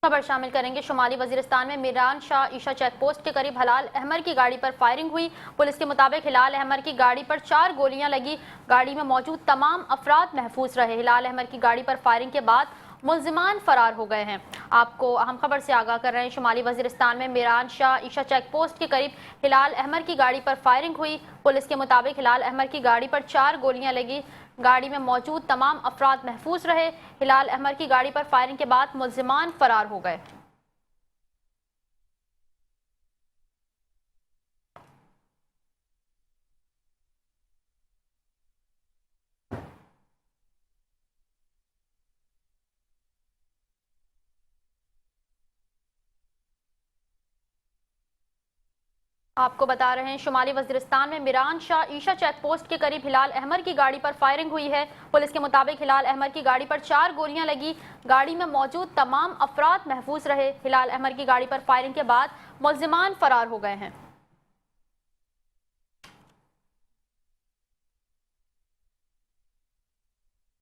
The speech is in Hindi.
खबर शामिल करेंगे। शुमाली वजीरिस्तान में मीरान शाह ईशा चेक पोस्ट के करीब हिलाल अहमर की गाड़ी पर फायरिंग हुई। पुलिस के मुताबिक हिलाल अहमर की गाड़ी पर 4 गोलियां लगी। गाड़ी में मौजूद तमाम अफराद महफूज रहे। हिलाल अहमर की गाड़ी पर फायरिंग के बाद मुल्जिमान फरार हो गए हैं। आपको अहम खबर से आगाह कर रहे हैं। शुमाली वजीरिस्तान में मीरान शाह ईशा चेक पोस्ट के करीब हिलाल अहमर की गाड़ी पर फायरिंग हुई। पुलिस के मुताबिक हिलाल अहमर की गाड़ी पर 4 गोलियां लगी। गाड़ी में मौजूद तमाम अफराद महफूज रहे। हिलाल अहमर की गाड़ी पर फायरिंग के बाद मुल्जिमान फरार हो गए। आपको बता रहे हैं, शुमाली वजीरिस्तान में मीरान शाह ईशा चेक पोस्ट के करीब हिलाल अहमर की गाड़ी पर फायरिंग हुई है। पुलिस के मुताबिक हिलाल अहमर की गाड़ी पर 4 गोलियां लगी। गाड़ी में मौजूद तमाम अफराद महफूज रहे। हिलाल अहमर की गाड़ी पर फायरिंग के बाद मुल्जिमान फरार हो गए हैं।